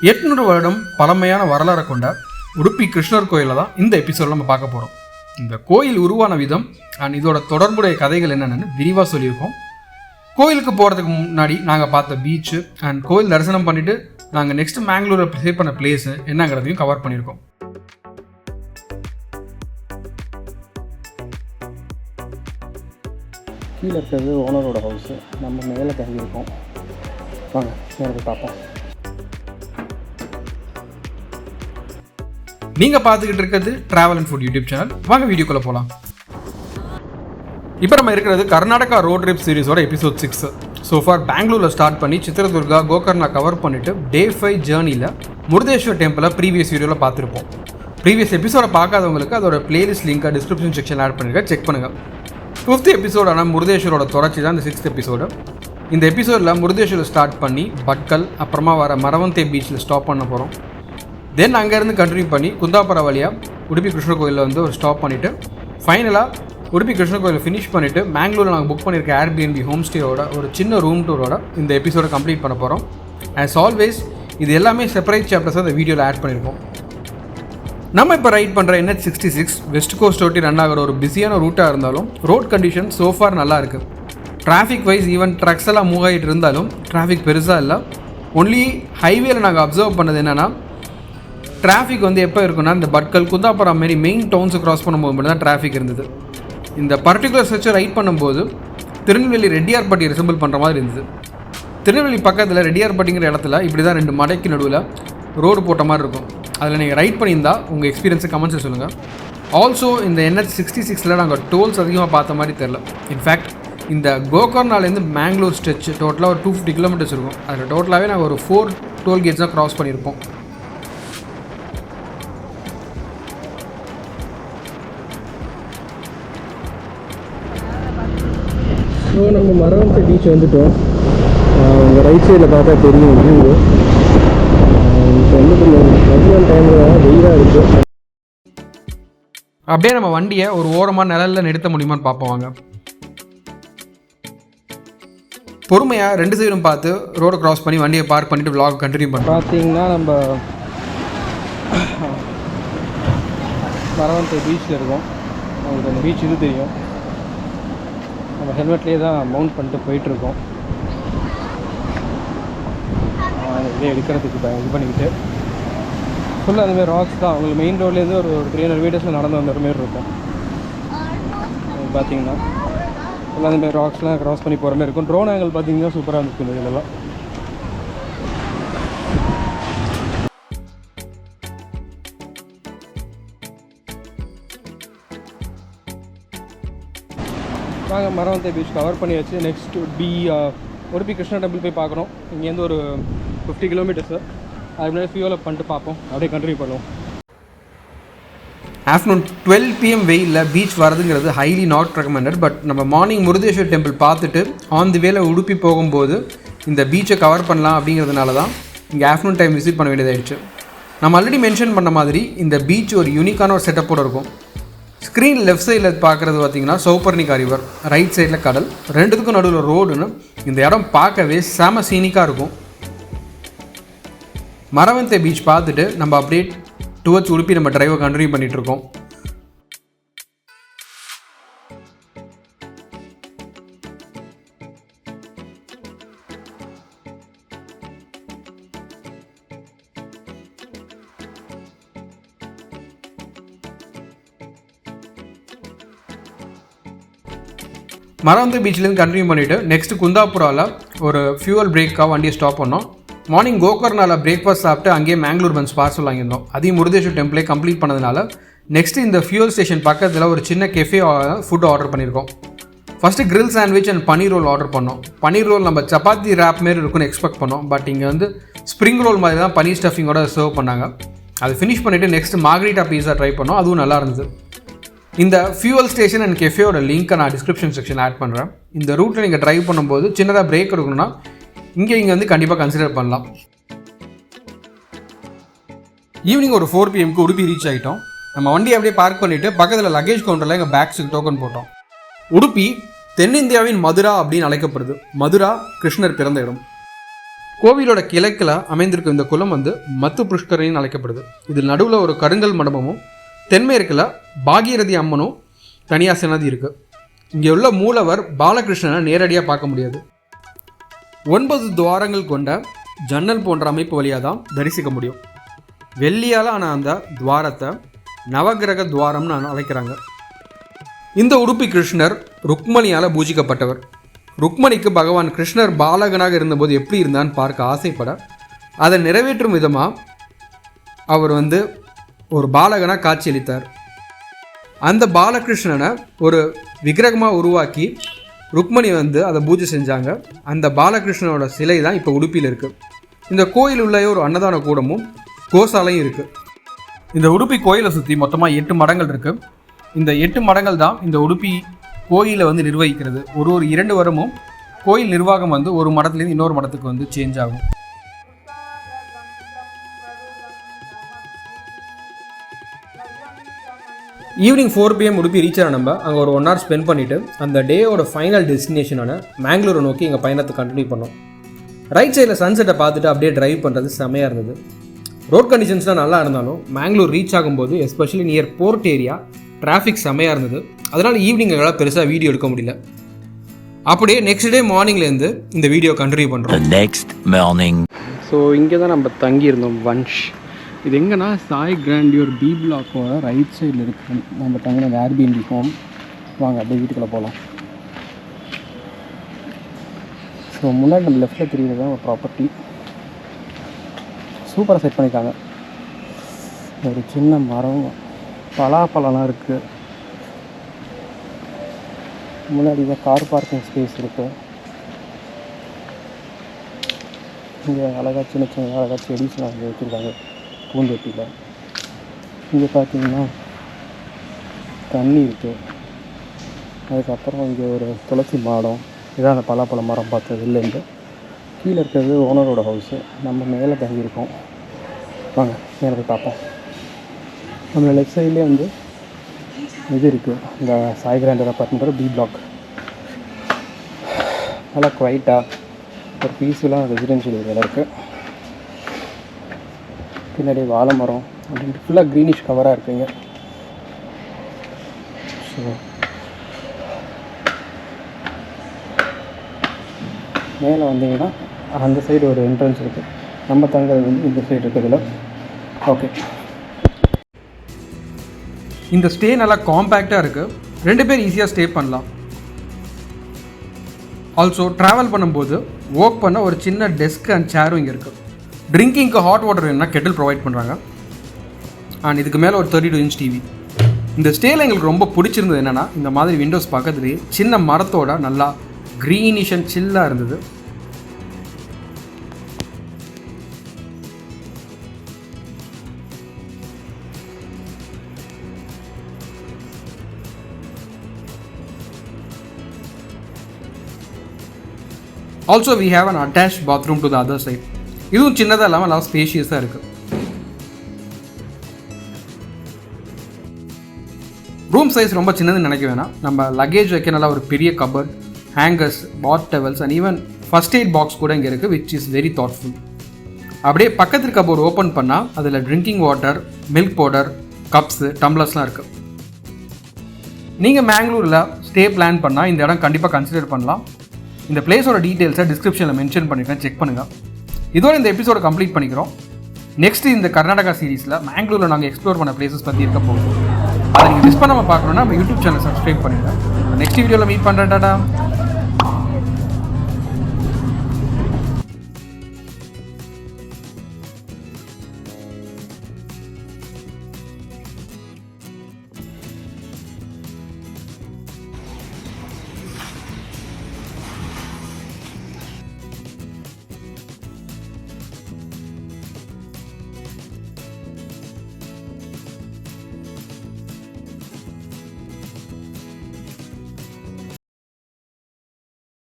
800 வருடம் பழமையான வரலாறு கொண்ட உடுப்பி கிருஷ்ணர் கோயிலில் தான் இந்த எபிசோடில் நம்ம பார்க்க போகிறோம். இந்த கோயில் உருவான விதம் அண்ட் இதோட தொடர்புடைய கதைகள் என்னென்னு விரிவாக சொல்லியிருக்கோம். கோயிலுக்கு போகிறதுக்கு முன்னாடி நாங்கள் பார்த்த பீச்சு அண்ட் கோயில் தரிசனம் பண்ணிவிட்டு நாங்கள் நெக்ஸ்ட் மேங்களூரை ஸ்டே பண்ண பிளேஸு என்னங்கிறதையும் கவர் பண்ணியிருக்கோம். கீழே இருக்கிறது ஓனரோட ஹவுஸு, நம்ம மேலே தங்கியிருக்கோம். வாங்க மேலே பார்ப்போம். நீங்கள் பார்த்துக்கிட்டு இருக்கிறது travel and food YouTube channel. வாங்க வீடியோக்குள்ளே போகலாம். இப்போ நம்ம இருக்கிறது கர்நாடகா ரோட் ட்ரிப் சீரிஸோட எபிசோட் 6. சோஃபார் பெங்களூரில் ஸ்டார்ட் பண்ணி சித்திரதுர்கா கோகர்னா கவர் பண்ணிவிட்டு டே 5 ஜேர்னியில் முருதேஸ்வர் டெம்பிளை ப்ரீவியஸ் வீடியோவில் பார்த்துருப்போம். ப்ரீவியஸ் எபிசோட பார்க்காதவங்களுக்கு அதோட பிளேலிஸ்ட் லிங்க்கை டிஸ்கிரிப்ஷன் செக்ஷன் ஆட் பண்ணிருக்கேன், செக் பண்ணுங்கள். 5th எபிசோடான முருதேஸ்வரோட தொடர்ச்சி தான் இந்த 6th எபிசோடு. இந்த எபிசோடில் முருதேஸ்வரில் ஸ்டார்ட் பண்ணி பட்கல் அப்புறமா வர மரவந்தே பீச்சில் ஸ்டாப் பண்ண போகிறோம். தென் அங்கேருந்து கண்டினியூ பண்ணி குந்தாபுரா வழியாக உடுப்பி கிருஷ்ண கோயிலில் ஒரு ஸ்டாப் பண்ணிவிட்டு ஃபைனலாக உடுப்பி கிருஷ்ண கோயிலை ஃபினிஷ் பண்ணிவிட்டு மேங்களூரில் நாங்கள் புக் பண்ணியிருக்க Airbnb ஹோம்ஸ்டேயோட ஒரு சின்ன ரூம் டூரோட இந்த எபிசோடை கம்ப்ளீட் பண்ண போகிறோம். ஆஸ் ஆல்வேஸ் இது எல்லாமே செப்பரேட் சாப்டர்ஸாக இந்த வீடியோவில் ஆட் பண்ணியிருக்கோம். நம்ம இப்போ ரைட் பண்ணுற NH66 வெஸ்ட் கோஸ்ட் ஒட்டி ரன் ஆகிற ஒரு பிஸியான ரூட்டாக இருந்தாலும் ரோட் கண்டிஷன் சோஃபார் நல்லா இருக்குது. டிராஃபிக் வைஸ் ஈவன் ட்ரக்ஸ் எல்லாம் மூவ் ஆகிட்டு இருந்தாலும் டிராஃபிக் பெருசாக இல்லை. ஒன்லி ஹைவேல நாங்கள் அப்சர்வ் பண்ணது என்னென்னா டிராஃபிக் எப்போ இருக்குன்னா இந்த பட்கல் குந்தாபுரா மாரி மெயின் டவுன்ஸை க்ராஸ் பண்ணும்போது மட்டும் தான் டிராஃபிக் இருந்தது. இந்த பர்டிகுலர் ஸ்ட்ரெச்சை ரைட் பண்ணும்போது திருநெல்வேலி ரெட்டியார்பட்டி ரிசம்பிள் பண்ணுற மாதிரி இருந்தது. திருநெல்வேலி பக்கத்தில் ரெட்டியார்பட்டிங்கிற இடத்துல இப்படி தான் 2 மடைக்கு நடுவில் ரோடு போட்ட மாதிரி இருக்கும். அதில் நீங்கள் ரைட் பண்ணியிருந்தால் உங்கள் எக்ஸ்பீரியன்ஸை கமெண்ட்ஸில் சொல்லுங்கள். ஆல்சோ இந்த NH66 நாங்கள் டோல்ஸ் அதிகமாக பார்த்த மாதிரி தெரில. இன்ஃபேக்ட் இந்த கோகர்னாலேருந்து மேங்களூர் ஸ்ட்ரெச் டோட்டலாக ஒரு 250 கிலோமீட்டர்ஸ் இருக்கும். அதில் டோட்டலாகவே நாங்கள் ஒரு 4 டோல்கேட்ஸ் தான் க்ராஸ் பண்ணியிருப்போம். ஸோ நம்ம மரவante பீச் வந்துட்டோம். உங்கள் ரைட் சைடில் பார்த்தா தெரியும் வியூ. இப்போ கொஞ்சம் மதியான டைமில் வெயிலாக இருக்குது. அப்படியே நம்ம வண்டியை ஒரு ஓரமாக நிழலில் நிறுத்த முடியுமான்னு பார்ப்போம். வாங்க பொறுமையாக 2 சைடும் பார்த்து ரோடை க்ராஸ் பண்ணி வண்டியை பார்க் பண்ணிவிட்டு vlog கண்டினியூ பண்ணுறோம். பார்த்தீங்கன்னா நம்ம மரவante பீச்சில் இருக்கோம். உங்களுக்கு அந்த பீச் இது தெரியும். நம்ம ஹெல்மெட்லேயே தான் மவுண்ட் பண்ணிட்டு போயிட்டுருக்கோம். இதே எடுக்கிறதுக்கு இது பண்ணிக்கிட்டு ஃபுல்லாக அந்தமாதிரி ராக்ஸ் தான். உங்களுக்கு மெயின் ரோட்லேருந்து ஒரு 300 மீட்டர்ஸில் நடந்து வந்த மாரி இருக்கும். பார்த்தீங்கன்னா ஃபுல்லாக அந்தமாதிரி ராக்ஸ்லாம் க்ராஸ் பண்ணி போகிற மாதிரி இருக்கும். ட்ரோன் ஆங்கிள் பார்த்தீங்கன்னா சூப்பராக இருந்துச்சு இதெல்லாம். நாங்கள் மரவante பீச் கவர் பண்ணியாச்சு. நெக்ஸ்ட் உடுப்பி கிருஷ்ணா டெம்பிள் போய் பார்க்குறோம். இங்கேருந்து ஒரு 50 கிலோமீட்டர்ஸு. அது முன்னாடி ஃபியூல் அப் பண்ணிட்டு பார்ப்போம், அப்படியே கண்டினியூ பண்ணுவோம். ஆஃப்டர்நூன் 12 PM வெயிலில் பீச் வரதுங்கிறது ஹைலி நாட் ரெக்கமெண்டட். பட் நம்ம மார்னிங் முருதேஸ்வர் டெம்பிள் பார்த்துட்டு ஆன் தி வேல உடுப்பி போகும்போது இந்த பீச்சை கவர் பண்ணலாம் அப்படிங்கிறதுனால தான் இங்கே ஆஃப்டர்நூன் டைம் விசிட் பண்ண வேண்டியதாகிடுச்சு. நம்ம ஆல்ரெடி மென்ஷன் பண்ண மாதிரி இந்த பீச் ஒரு யூனிக்கான ஒரு செட்டப்போடு இருக்கும். ஸ்க்ரீன் லெஃப்ட் சைடில் பார்க்குறது பார்த்தீங்கன்னா சௌப்பர்ணிகா ரிவர், ரைட் சைடில் கடல், 2த்துக்கும் நடுவில் ரோடுன்னு இந்த இடம் பார்க்கவே செம சீனிக்காக இருக்கும். மரவante பீச் பார்த்துட்டு நம்ம அப்படியே டுவர்ட்ஸ் உடுப்பி நம்ம டிரைவை கண்டினியூ பண்ணிகிட்ருக்கோம். மரவante பீச்லேருந்து கண்டினியூ பண்ணிவிட்டு நெக்ஸ்ட் குந்தாபுராவில் ஒரு ஃபியூவல் பிரேக்காக வண்டியை ஸ்டாப் பண்ணோம். மார்னிங் கோகர்னாவில் பிரேக்ஃபாஸ்ட் சாப்பிட்டு அங்கேயே மேங்களூர் பன்ஸ் பார்சல் வாங்கியிருந்தோம். அதையும் முருதேஸ்வர் டெம்பிளே கம்ப்ளீட் பண்ணதுனால நெக்ஸ்ட் இந்த ஃபியூவல் ஸ்டேஷன் பக்கத்தில் ஒரு சின்ன கெஃபே ஃபுட் ஆர்டர் பண்ணியிருக்கோம். First grill sandwich and paneer roll order பண்ணோம். பன்னீர் ரோல் நம்ம சப்பாத்தி ரேப் மாரி இருக்குன்னு எக்ஸ்பெக்ட் பண்ணோம். பட் இங்கே ஸ்ப்ரிங் ரோல் மாதிரி தான் பன்னீர் ஸ்டஃபிங்கோட சர்வ் பண்ணாங்க. அது ஃபினிஷ் பண்ணிவிட்டு நெக்ஸ்ட் மார்கரிட்டா பீஸா ட்ரை பண்ணோம். அதுவும் நல்லா இருந்தது. இந்த ஃபியூவல் ஸ்டேஷன் அண்ட் கெஃபேயோட லிங்க்கை நான் டிஸ்கிரிப்ஷன் செக்ஷன் ஆட் பண்ணுறேன். இந்த ரூட்டில் நீங்கள் ட்ரைவ் பண்ணும்போது சின்னதாக பிரேக் எடுக்கணும்னா இங்கே கண்டிப்பாக கன்சிடர் பண்ணலாம். ஈவினிங் ஒரு 4 PM உடுப்பி ரீச் ஆகிட்டோம். நம்ம வண்டியை அப்படியே பார்க் பண்ணிவிட்டு பக்கத்தில் லக்கேஜ் கவுண்டரில் எங்கள் பேக்ஸுக்கு டோக்கன் போட்டோம். உடுப்பி தென்னிந்தியாவின் மதுரா அப்படின்னு அழைக்கப்படுது. மதுரா கிருஷ்ணர் பிறந்த இடம். கோவிலோட கிழக்கில் அமைந்திருக்கும் இந்த குளம் வந்து மத்து புஷ்கரணின்னு அழைக்கப்படுது. இதில் நடுவில் ஒரு கருங்கல் மண்டபமும் தென்மேற்கில் பாகீரதி அம்மனும் தனியாக சன்னதி இருக்குது. இங்கே உள்ள மூலவர் பாலகிருஷ்ணனை நேரடியாக பார்க்க முடியாது. 9 துவாரங்கள் கொண்ட ஜன்னல் போன்ற அமைப்பு வழியாக தான் தரிசிக்க முடியும். வெள்ளியால் ஆன அந்த துவாரத்தை நவகிரக துவாரம்னு அழைக்கிறாங்க. இந்த உடுப்பி கிருஷ்ணர் ருக்மணியால் பூஜிக்கப்பட்டவர். ருக்மணிக்கு பகவான் கிருஷ்ணர் பாலகனாக இருந்தபோது எப்படி இருந்தான்னு பார்க்க ஆசைப்பட அதை நிறைவேற்றும் விதமாக அவர் வந்து ஒரு பாலகனாக காட்சியளித்தார். அந்த பாலகிருஷ்ணனை ஒரு விக்கிரகமாக உருவாக்கி ருக்மணி வந்து அதை பூஜை செஞ்சாங்க. அந்த பாலகிருஷ்ணனோட சிலை தான் இப்போ உடுப்பியில் இருக்குது. இந்த கோயில் உள்ளே ஒரு அன்னதான கூடமும் கோசாலையும் இருக்குது. இந்த உடுப்பி கோயிலை சுற்றி மொத்தமாக 8 மடங்கள் இருக்குது. இந்த 8 மடங்கள் தான் இந்த உடுப்பி கோயிலை வந்து நிர்வகிக்கிறது. ஒரு 2 வருடமும் கோயில் நிர்வாகம் வந்து ஒரு மடத்துலேருந்து இன்னொரு மடத்துக்கு வந்து சேஞ்ச் ஆகும். ஈவினிங் 4 PM உடுப்பி ரீச் ஆன நம்ம அங்கே ஒரு 1 hour ஸ்பெண்ட் பண்ணிவிட்டு அந்த டேயோட ஃபைனல் டெஸ்டினேஷனான மேங்களூரை நோக்கி எங்கள் பயணத்தை கண்டினியூ பண்ணோம். ரைட் சைடில் சன்செட்டை பார்த்துட்டு அப்படியே ட்ரைவ் பண்ணுறது செமையாக இருந்தது. ரோட் கண்டிஷன்ஸ்லாம் நல்லா இருந்தாலும் மேங்களூர் ரீச் ஆகும்போது especially near port area traffic செமையாக இருந்தது. அதனால் ஈவினிங் எங்களால் பெருசாக வீடியோ எடுக்க முடியல. அப்படியே நெக்ஸ்ட் டே மார்னிங்லேருந்து இந்த வீடியோ கண்டினியூ பண்ணுறோம். ஸோ இங்கே தான் நம்ம தங்கியிருந்தோம். வன்ஷ் இது எங்கன்னா சாய் கிராண்டியூர் பி பிளாக்கோட ரைட் சைடில் இருக்கு நம்ம தங்கின Airbnb ஹோம். வாங்க அப்படியே வீட்டுக்குள்ளே போகலாம். ஸோ முன்னாடி நம்ம லெஃப்ட்டில் தெரியுது தான் ஒரு ப்ராப்பர்ட்டி. சூப்பராக செட் பண்ணியிருக்காங்க. ஒரு சின்ன மரம், பலாப்பழம்லாம் இருக்குது. முன்னாடி தான் கார் பார்க்கிங் ஸ்பேஸ் இருக்குது. இங்கே அழகாக சின்ன சின்ன அழகாக செடிஸ்லாம் அங்கே வச்சுருக்காங்க பூந்தொட்டியில். இங்கே பார்த்தீங்கன்னா தண்ணி இருக்குது. அதுக்கப்புறம் இங்கே ஒரு துளசி மாடம். இதான் அந்த பலாப்பழ மரம் பார்த்தது இல்லைன்னு. கீழே இருக்கிறது ஓனரோட ஹவுஸு. நம்ம மேலே தங்கியிருக்கோம். வாங்க மேலே போய் பார்ப்போம். நம்ம லெஃப்ட் சைட்லேயே வந்து இது இருக்குது, இந்த சாய் கிராண்டர் அப்பார்ட்மெண்ட்டோட பி பிளாக். நல்லா குவைட்டாக ஒரு பீஸ்ஃபுல்லாக ரெசிடென்ஷியல் ஏரியாவில் இருக்குது. பின்னாடி வாழை மரம் அப்படின்ட்டு ஃபுல்லாக க்ரீனிஷ் கவராக இருக்குங்க. ஸோ மேலே வந்தீங்கன்னா அந்த சைடு ஒரு என்ட்ரன்ஸ் இருக்குது. நம்ம தங்கிறது வந்து இந்த சைடு இருக்கிறதுல. ஓகே, இந்த ஸ்டே நல்லா காம்பேக்டாக இருக்குது. 2 பேர் ஈஸியாக ஸ்டே பண்ணலாம். ஆல்சோ ட்ராவல் பண்ணும்போது ஒர்க் பண்ண ஒரு சின்ன டெஸ்க் அண்ட் சேரும் இங்கே இருக்குது. ட்ரிங்கிங்க்கு ஹாட் வாட்டர் வேணும்னா கெட்டில் ப்ரொவைட் பண்ணுறாங்க. அண்ட் இதுக்கு மேலே ஒரு 32 inch டிவி. இந்த ஸ்டேயில் எங்களுக்கு ரொம்ப பிடிச்சிருந்தது என்னென்னா, இந்த மாதிரி விண்டோஸ் பக்கத்துலேயே சின்ன மரத்தோட நல்லா க்ரீனிஷ் அண்ட் சில்லாக இருந்தது. Also we have an attached bathroom to the other side. இதுவும் சின்னதாக இல்லாமல் நல்லா ஸ்பேஷியஸாக இருக்குது. ரூம் சைஸ் ரொம்ப சின்னதுன்னு நினைக்க வேணாம். நம்ம லக்கேஜ் வைக்க நல்லா ஒரு பெரிய cupboard, hangers, bath towels and even first aid box கூட இங்கே இருக்குது, விச் இஸ் வெரி தாட்ஃபுல். அப்படியே பக்கத்துக்கு கபோர்ட் ஓப்பன் பண்ணால் அதில் drinking water, milk powder, cups, டம்ளர்ஸ்லாம் இருக்குது. நீங்கள் மேங்களூரில் ஸ்டே பிளான் பண்ணால் இந்த இடம் கண்டிப்பாக கன்சிடர் பண்ணலாம். இந்த பிளேஸோட டீட்டெயில்ஸை டிஸ்கிரிப்ஷனில் மென்ஷன் பண்ணியிருக்கேன், செக் பண்ணுங்கள். இதோட இந்த எபிசோட கம்ப்ளீட் பண்ணிக்கிறோம். நெக்ஸ்ட் இந்த கர்நாடகா சீரீஸில் மேங்களூரில் நாங்கள் எக்ஸ்ப்ளோர் பண்ண பிளேசஸ் பற்றி இருக்க போகுது. அதை நீங்கள் மிஸ் பண்ணாமல் பார்க்கணுன்னா நம்ம யூடியூப் சேனல் சப்ஸ்கிரைப் பண்ணுங்கள். நெக்ஸ்ட் வீடியோவில் மீட் பண்ணுறேன். டாடா.